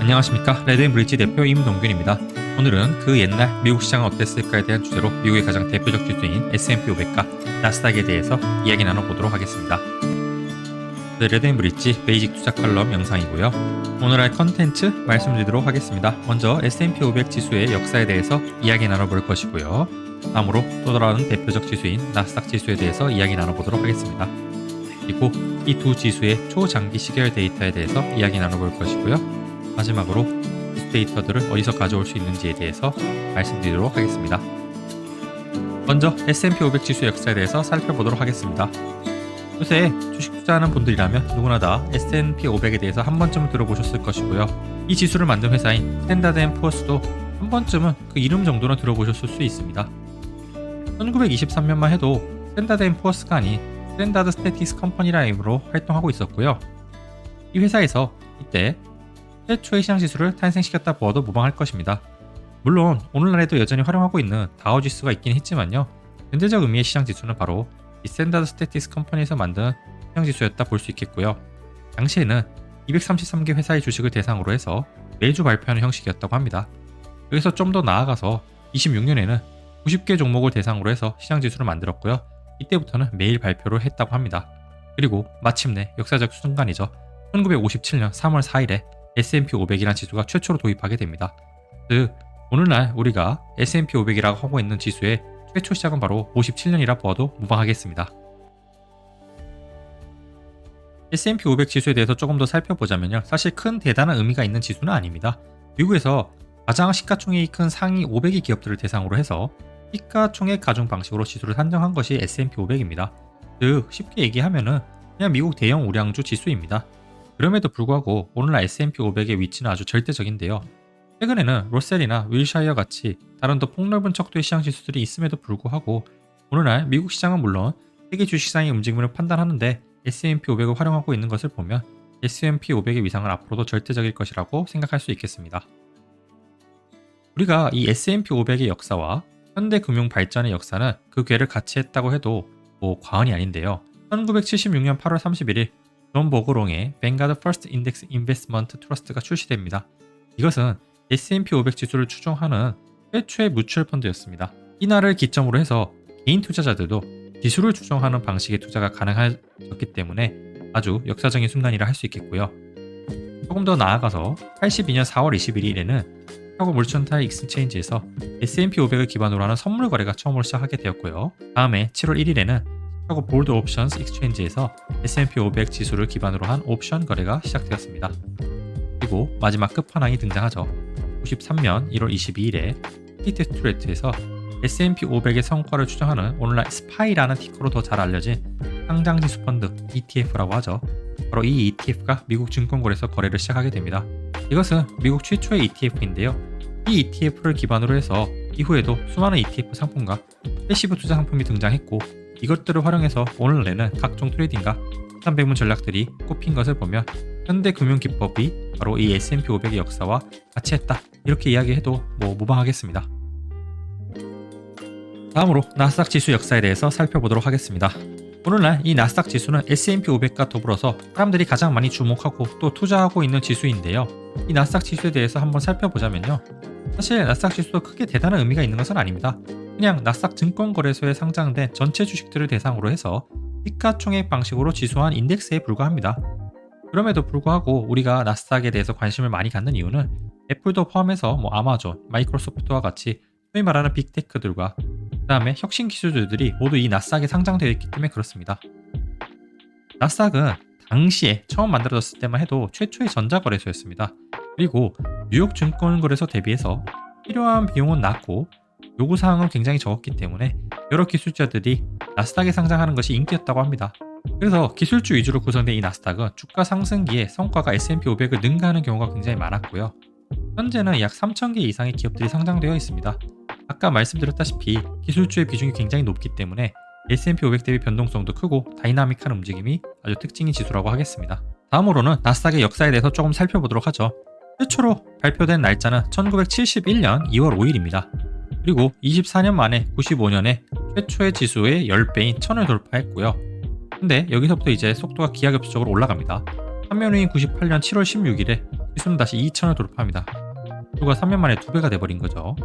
안녕하십니까. 레드앤브릿지 대표 임동균입니다. 오늘은 그 옛날 미국 시장은 어땠을까에 대한 주제로 미국의 가장 대표적 지수인 S&P 500과 나스닥에 대해서 이야기 나눠보도록 하겠습니다. 레드앤브릿지 베이직 투자 칼럼 영상이고요. 오늘 할 컨텐츠 말씀드리도록 하겠습니다. 먼저 S&P 500 지수의 역사에 대해서 이야기 나눠볼 것이고요. 다음으로 또 돌아오는 대표적 지수인 나스닥 지수에 대해서 이야기 나눠보도록 하겠습니다. 그리고 이 두 지수의 초장기 시계열 데이터에 대해서 이야기 나눠볼 것이고요. 마지막으로 지수 데이터들을 어디서 가져올 수 있는지에 대해서 말씀드리도록 하겠습니다. 먼저 S&P 500 지수의 역사에 대해서 살펴보도록 하겠습니다. 요새 주식 투자하는 분들이라면 누구나 다 S&P 500에 대해서 한 번쯤은 들어보셨을 것이고요. 이 지수를 만든 회사인 스탠다드 앤 푸어스도 한 번쯤은 그 이름 정도는 들어보셨을 수 있습니다. 1923년만 해도 스탠다드 앤 푸어스가 아닌 스탠다드 스태틱스 컴퍼니라는 이름으로 활동하고 있었고요. 이 회사에서 이때 최초의 시장 지수를 탄생시켰다 보아도 무방할 것입니다. 물론 오늘날에도 여전히 활용하고 있는 다우 지수가 있긴 했지만요. 현재적 의미의 시장 지수는 바로 이 스탠다드 스태틱스 컴퍼니에서 만든 시장 지수였다 볼 수 있겠고요. 당시에는 233개 회사의 주식을 대상으로 해서 매주 발표하는 형식이었다고 합니다. 여기서 좀 더 나아가서 26년에는 90개 종목을 대상으로 해서 시장 지수를 만들었고요. 이때부터는 매일 발표를 했다고 합니다. 그리고 마침내 역사적 순간이죠. 1957년 3월 4일에 S&P 500이라는 지수가 최초로 도입하게 됩니다. 즉 오늘날 우리가 S&P 500이라고 하고 있는 지수의 최초 시작은 바로 57년이라 보아도 무방하겠습니다. S&P 500 지수에 대해서 조금 더 살펴보자면요. 사실 큰 대단한 의미가 있는 지수는 아닙니다. 미국에서 가장 시가총액이 큰 상위 500의 기업들을 대상으로 해서 시가총액 가중 방식으로 지수를 산정한 것이 S&P 500입니다. 즉 쉽게 얘기하면은 그냥 미국 대형 우량주 지수입니다. 그럼에도 불구하고 오늘날 S&P 500의 위치는 아주 절대적인데요. 최근에는 로셀이나 윌샤이어 같이 다른 더 폭넓은 척도의 시장 지수들이 있음에도 불구하고 오늘날 미국 시장은 물론 세계 주식시장의 움직임을 판단하는데 S&P 500을 활용하고 있는 것을 보면 S&P 500의 위상은 앞으로도 절대적일 것이라고 생각할 수 있겠습니다. 우리가 이 S&P 500의 역사와 현대 금융 발전의 역사는 그 궤를 같이 했다고 해도 과언이 아닌데요. 1976년 8월 31일 존 보그롱의 뱅가드 퍼스트 인덱스 인베스트먼트 트러스트가 출시됩니다. 이것은 S&P 500 지수를 추종하는 최초의 뮤추얼 펀드였습니다. 이날을 기점으로 해서 개인 투자자들도 지수를 추종하는 방식의 투자가 가능해졌기 때문에 아주 역사적인 순간이라 할 수 있겠고요. 조금 더 나아가서 82년 4월 21일에는 시카고 머천타일 익스체인지에서 S&P 500을 기반으로 하는 선물 거래가 처음으로 시작하게 되었고요. 다음에 7월 1일에는 시카고 볼드 옵션스 익스체인지에서 S&P 500 지수를 기반으로 한 옵션 거래가 시작되었습니다. 그리고 마지막 끝판왕이 등장하죠. 93년 1월 22일에 히트 스트레이트에서 S&P 500의 성과를 추정하는 오늘날 스파이라는 티커로 더 잘 알려진 상장지수 펀드 ETF라고 하죠. 바로 이 ETF가 미국 증권거래에서 거래를 시작하게 됩니다. 이것은 미국 최초의 ETF인데요. 이 ETF를 기반으로 해서 이후에도 수많은 ETF 상품과 패시브 투자 상품이 등장했고 이것들을 활용해서 오늘날에는 각종 트레이딩과 산배분 전략들이 꼽힌 것을 보면 현대 금융 기법이 바로 이 S&P 500의 역사와 같이 했다 이렇게 이야기해도 무방하겠습니다. 다음으로 나스닥 지수 역사에 대해서 살펴보도록 하겠습니다. 오늘날 이 나스닥 지수는 S&P 500과 더불어서 사람들이 가장 많이 주목하고 또 투자하고 있는 지수인데요. 이 나스닥 지수에 대해서 한번 살펴보자면요. 사실 나스닥 지수도 크게 대단한 의미가 있는 것은 아닙니다. 그냥 나스닥 증권거래소에 상장된 전체 주식들을 대상으로 해서 시가총액 방식으로 지수한 인덱스에 불과합니다. 그럼에도 불구하고 우리가 나스닥에 대해서 관심을 많이 갖는 이유는 애플도 포함해서 아마존, 마이크로소프트와 같이 소위 말하는 빅테크들과 그 다음에 혁신 기술들이 모두 이 나스닥에 상장되어 있기 때문에 그렇습니다. 나스닥은 당시에 처음 만들어졌을 때만 해도 최초의 전자거래소였습니다. 그리고 뉴욕 증권거래소 대비해서 필요한 비용은 낮고 요구사항은 굉장히 적었기 때문에 여러 기술자들이 나스닥에 상장하는 것이 인기였다고 합니다. 그래서 기술주 위주로 구성된 이 나스닥은 주가 상승기에 성과가 S&P 500을 능가하는 경우가 굉장히 많았고요. 현재는 약 3,000개 이상의 기업들이 상장되어 있습니다. 아까 말씀드렸다시피 기술주의 비중이 굉장히 높기 때문에 S&P 500 대비 변동성도 크고 다이나믹한 움직임이 아주 특징인 지수라고 하겠습니다. 다음으로는 나스닥의 역사에 대해서 조금 살펴보도록 하죠. 최초로 발표된 날짜는 1971년 2월 5일입니다. 그리고 24년 만에 95년에 최초의 지수의 10배인 1000을 돌파했고요. 근데 여기서부터 이제 속도가 기하급수적으로 올라갑니다. 3년 후인 98년 7월 16일에 지수는 다시 2000을 돌파합니다. 불과 3년 만에 2배가 돼버린 거죠.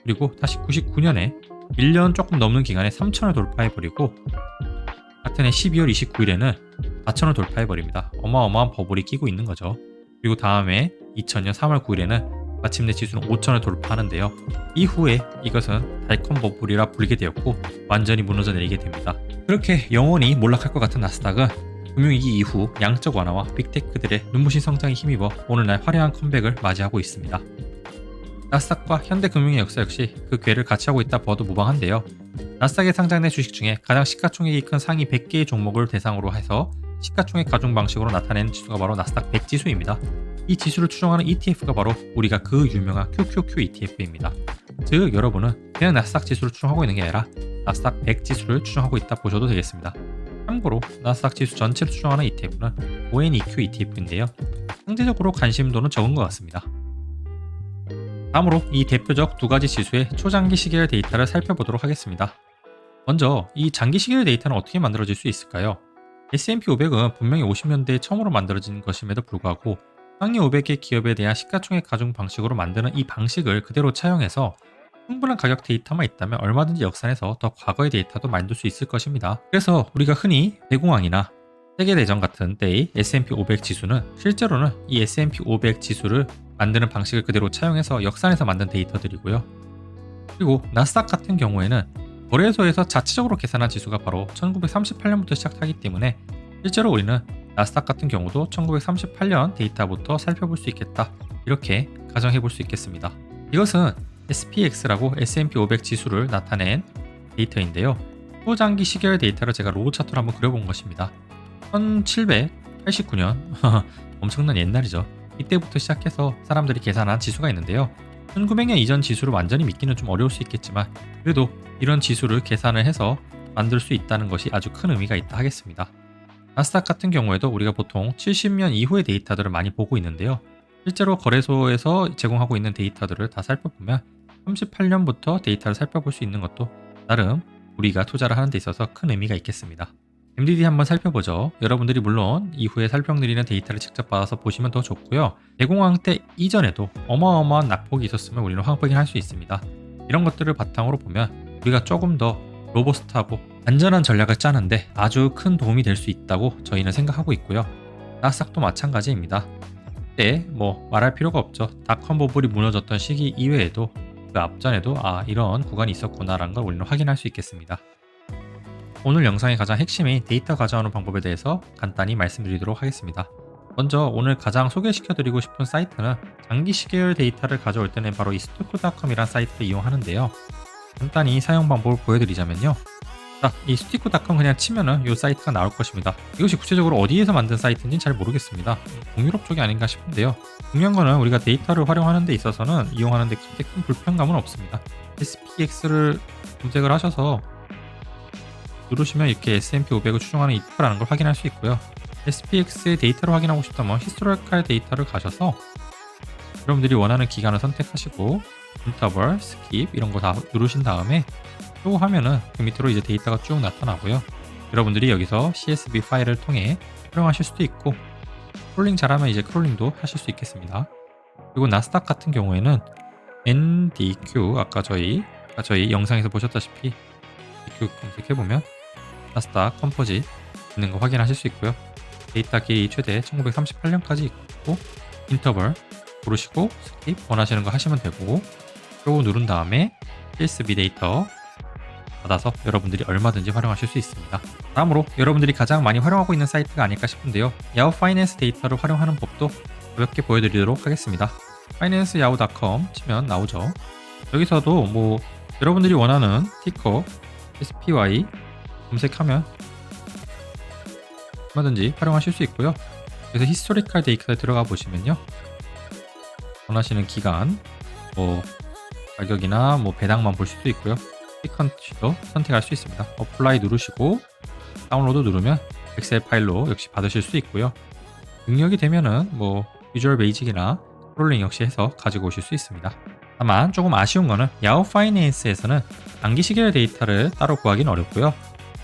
그리고 다시 99년에 1년 조금 넘는 기간에 3000을 돌파해버리고 같은 해 12월 29일에는 4000을 돌파해버립니다. 어마어마한 버블이 끼고 있는 거죠. 그리고 다음에 2000년 3월 9일에는 마침내 지수는 5000을 돌파하는데요. 이후에 이것은 달콤 버블이라 불리게 되었고 완전히 무너져 내리게 됩니다. 그렇게 영원히 몰락할 것 같은 나스닥은 금융위기 이후 양적 완화와 빅테크들의 눈부신 성장에 힘입어 오늘날 화려한 컴백을 맞이하고 있습니다. 나스닥과 현대금융의 역사 역시 그 궤를 같이 하고 있다 보아도 무방한데요. 나스닥에 상장된 주식 중에 가장 시가총액이 큰 상위 100개의 종목을 대상으로 해서 시가총액 가중 방식으로 나타낸 지수가 바로 나스닥 100 지수입니다. 이 지수를 추종하는 ETF가 바로 우리가 그 유명한 QQQ ETF입니다. 즉 여러분은 그냥 나스닥 지수를 추종하고 있는 게 아니라 나스닥 100 지수를 추종하고 있다 보셔도 되겠습니다. 참고로 나스닥 지수 전체를 추종하는 ETF는 ONEQ ETF인데요. 상대적으로 관심도는 적은 것 같습니다. 다음으로 이 대표적 두 가지 지수의 초장기 시계열 데이터를 살펴보도록 하겠습니다. 먼저 이 장기 시계열 데이터는 어떻게 만들어질 수 있을까요? S&P 500은 분명히 50년대에 처음으로 만들어진 것임에도 불구하고 상위 500개 기업에 대한 시가총액 가중 방식으로 만드는 이 방식을 그대로 차용해서 충분한 가격 데이터만 있다면 얼마든지 역산해서 더 과거의 데이터도 만들 수 있을 것입니다. 그래서 우리가 흔히 대공황이나 세계대전 같은 때의 S&P 500 지수는 실제로는 이 S&P 500 지수를 만드는 방식을 그대로 차용해서 역산해서 만든 데이터들이고요. 그리고 나스닥 같은 경우에는 거래소에서 자체적으로 계산한 지수가 바로 1938년부터 시작하기 때문에 실제로 우리는 나스닥 같은 경우도 1938년 데이터부터 살펴볼 수 있겠다, 이렇게 가정해 볼 수 있겠습니다. 이것은 SPX라고 S&P 500 지수를 나타낸 데이터인데요. 초장기 시계열 데이터를 제가 로우 차트로 한번 그려본 것입니다. 1789년 엄청난 옛날이죠. 이때부터 시작해서 사람들이 계산한 지수가 있는데요. 1900년 이전 지수를 완전히 믿기는 좀 어려울 수 있겠지만 그래도 이런 지수를 계산을 해서 만들 수 있다는 것이 아주 큰 의미가 있다 하겠습니다. 나스닥 같은 경우에도 우리가 보통 70년 이후의 데이터들을 많이 보고 있는데요. 실제로 거래소에서 제공하고 있는 데이터들을 다 살펴보면 38년부터 데이터를 살펴볼 수 있는 것도 나름 우리가 투자를 하는 데 있어서 큰 의미가 있겠습니다. MDD 한번 살펴보죠. 여러분들이 물론 이후에 설명드리는 데이터를 직접 받아서 보시면 더 좋고요. 대공황 때 이전에도 어마어마한 낙폭이 있었으면 우리는 확인할 수 있습니다. 이런 것들을 바탕으로 보면 우리가 조금 더 로버스트하고 안전한 전략을 짜는데 아주 큰 도움이 될 수 있다고 저희는 생각하고 있고요. 나스닥도 마찬가지입니다. 그때 말할 필요가 없죠. 닷컴 버블이 무너졌던 시기 이외에도 그 앞전에도 이런 구간이 있었구나라는 걸 우리는 확인할 수 있겠습니다. 오늘 영상의 가장 핵심인 데이터 가져오는 방법에 대해서 간단히 말씀드리도록 하겠습니다. 먼저 오늘 가장 소개시켜드리고 싶은 사이트는 장기 시계열 데이터를 가져올 때는 바로 이 스티코.com이라는 사이트를 이용하는데요. 간단히 사용 방법을 보여드리자면요. 이 스티코.com 그냥 치면은 이 사이트가 나올 것입니다. 이것이 구체적으로 어디에서 만든 사이트인지는 잘 모르겠습니다. 동유럽 쪽이 아닌가 싶은데요. 중요한 거는 우리가 데이터를 활용하는 데 있어서는 이용하는 데 그렇게 큰 불편감은 없습니다. SPX를 검색을 하셔서 누르시면 이렇게 S&P 500을 추종하는 ETF라는 걸 확인할 수 있고요. SPX의 데이터를 확인하고 싶다면 히스토리컬 데이터를 가셔서 여러분들이 원하는 기간을 선택하시고 인터벌, 스킵 이런 거 다 누르신 다음에 또 하면은 그 밑으로 이제 데이터가 쭉 나타나고요. 여러분들이 여기서 CSV 파일을 통해 활용하실 수도 있고 크롤링 잘하면 이제 크롤링도 하실 수 있겠습니다. 그리고 나스닥 같은 경우에는 NDQ 아까 저희 영상에서 보셨다시피 DQ 검색해보면 나스닥 컴포짓 있는 거 확인하실 수 있고요. 데이터 길이 최대 1938년까지 있고 인터벌 고르시고 스킵 원하시는 거 하시면 되고 그리고 누른 다음에 CSV 데이터 받아서 여러분들이 얼마든지 활용하실 수 있습니다. 다음으로 여러분들이 가장 많이 활용하고 있는 사이트가 아닐까 싶은데요. 야후 파이낸스 데이터를 활용하는 법도 가볍게 보여드리도록 하겠습니다. financeyahu.com 치면 나오죠. 여기서도 여러분들이 원하는 티커 SPY 검색하면 얼마든지 활용하실 수 있고요. 그래서 히스토리컬 데이터에 들어가 보시면요. 원하시는 기간, 가격이나 배당만 볼 수도 있고요. 피컨트도 선택할 수 있습니다. 어플라이 누르시고 다운로드 누르면 엑셀 파일로 역시 받으실 수 있고요. 능력이 되면은 비주얼 베이직이나 크롤링 역시 해서 가지고 오실 수 있습니다. 다만 조금 아쉬운 거는 야후 파이낸스에서는 장기 시계열 데이터를 따로 구하기는 어렵고요.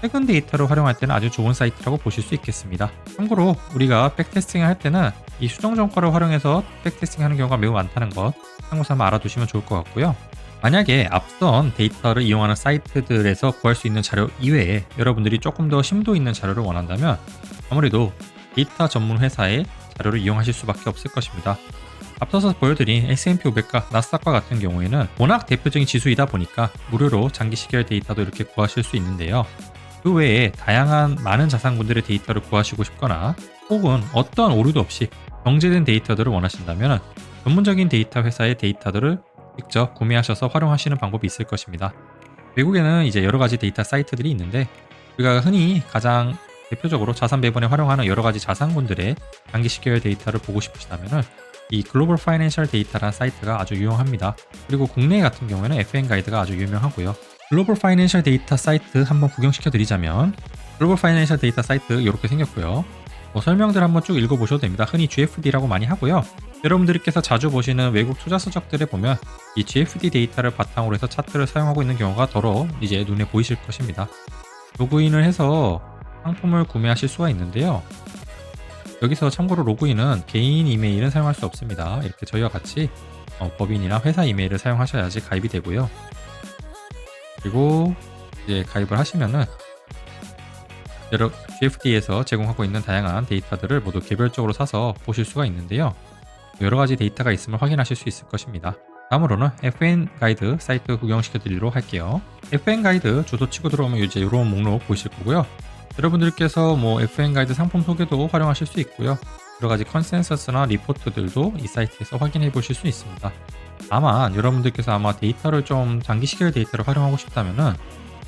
최근 데이터를 활용할 때는 아주 좋은 사이트라고 보실 수 있겠습니다. 참고로 우리가 백테스팅을 할 때는 이 수정 정과를 활용해서 백테스팅 하는 경우가 매우 많다는 것 참고 삼아 알아두시면 좋을 것 같고요. 만약에 앞선 데이터를 이용하는 사이트들에서 구할 수 있는 자료 이외에 여러분들이 조금 더 심도 있는 자료를 원한다면 아무래도 데이터 전문 회사의 자료를 이용하실 수밖에 없을 것입니다. 앞서서 보여드린 S&P 500과 나스닥과 같은 경우에는 워낙 대표적인 지수이다 보니까 무료로 장기 시계열 데이터도 이렇게 구하실 수 있는데요. 그 외에 다양한 많은 자산군들의 데이터를 구하시고 싶거나 혹은 어떠한 오류도 없이 정제된 데이터들을 원하신다면 전문적인 데이터 회사의 데이터들을 직접 구매하셔서 활용하시는 방법이 있을 것입니다. 외국에는 이제 여러 가지 데이터 사이트들이 있는데 우리가 흔히 가장 대표적으로 자산 배분에 활용하는 여러 가지 자산군들의 장기 시계열 데이터를 보고 싶으시다면 이 글로벌 파이낸셜 데이터라는 사이트가 아주 유용합니다. 그리고 국내 같은 경우에는 FN 가이드가 아주 유명하고요. 글로벌 파이낸셜 데이터 사이트 한번 구경시켜 드리자면 글로벌 파이낸셜 데이터 사이트 이렇게 생겼고요. 설명들 한번 쭉 읽어보셔도 됩니다. 흔히 GFD라고 많이 하고요. 여러분들께서 자주 보시는 외국 투자 서적들에 보면 이 GFD 데이터를 바탕으로 해서 차트를 사용하고 있는 경우가 더러 이제 눈에 보이실 것입니다. 로그인을 해서 상품을 구매하실 수가 있는데요. 여기서 참고로 로그인은 개인 이메일은 사용할 수 없습니다. 이렇게 저희와 같이 법인이나 회사 이메일을 사용하셔야지 가입이 되고요. 그리고 이제 가입을 하시면은 여러 GFD에서 제공하고 있는 다양한 데이터들을 모두 개별적으로 사서 보실 수가 있는데요. 여러 가지 데이터가 있음을 확인하실 수 있을 것입니다. 다음으로는 FN 가이드 사이트 구경시켜 드리도록 할게요. FN 가이드 주소 치고 들어오면 이제 이런 목록 보이실 거고요. 여러분들께서 FN 가이드 상품 소개도 활용하실 수 있고요. 여러 가지 컨센서스나 리포트들도 이 사이트에서 확인해 보실 수 있습니다. 다만 여러분들께서 아마 데이터를 좀 장기 시계열 데이터를 활용하고 싶다면은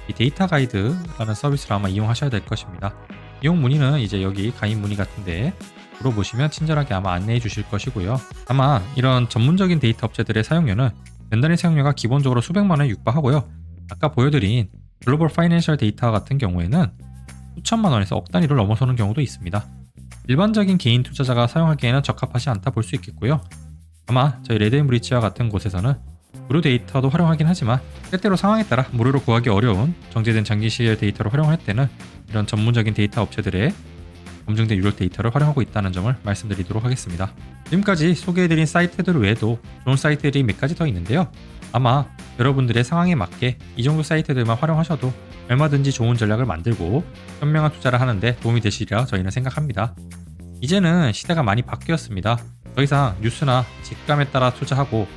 이 데이터 가이드라는 서비스를 아마 이용하셔야 될 것입니다. 이용 문의는 이제 여기 가입 문의 같은데 물어보시면 친절하게 아마 안내해 주실 것이고요. 다만 이런 전문적인 데이터 업체들의 사용료는 연단위 사용료가 기본적으로 수백만 원에 육박하고요. 아까 보여드린 글로벌 파이낸셜 데이터 같은 경우에는 수천만 원에서 억 단위를 넘어서는 경우도 있습니다. 일반적인 개인 투자자가 사용하기에는 적합하지 않다 볼 수 있겠고요. 아마 저희 레드앤브리치와 같은 곳에서는 무료 데이터도 활용하긴 하지만 때때로 상황에 따라 무료로 구하기 어려운 정제된 장기 시계열 데이터를 활용할 때는 이런 전문적인 데이터 업체들의 검증된 유력 데이터를 활용하고 있다는 점을 말씀드리도록 하겠습니다. 지금까지 소개해드린 사이트들 외에도 좋은 사이트들이 몇 가지 더 있는데요. 아마 여러분들의 상황에 맞게 이 정도 사이트들만 활용하셔도 얼마든지 좋은 전략을 만들고 현명한 투자를 하는데 도움이 되시리라 저희는 생각합니다. 이제는 시대가 많이 바뀌었습니다. 더 이상 뉴스나 직감에 따라 투자하고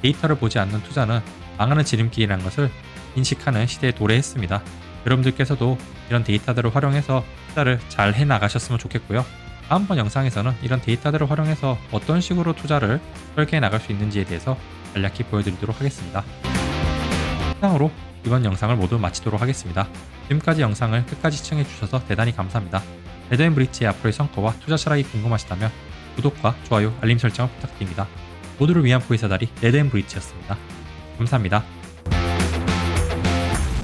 데이터를 보지 않는 투자는 망하는 지름길이라는 것을 인식하는 시대에 도래했습니다. 여러분들께서도 이런 데이터들을 활용해서 투자를 잘 해나가셨으면 좋겠고요. 다음번 영상에서는 이런 데이터들을 활용해서 어떤 식으로 투자를 설계해 나갈 수 있는지에 대해서 간략히 보여드리도록 하겠습니다. 이상으로 이번 영상을 모두 마치도록 하겠습니다. 지금까지 영상을 끝까지 시청해 주셔서 대단히 감사합니다. 레드앤브리치의 앞으로의 성과와 투자 철학이 궁금하시다면 구독과 좋아요, 알림 설정을 부탁드립니다. 모두를 위한 보이사다리 레드앤브리치였습니다. 감사합니다.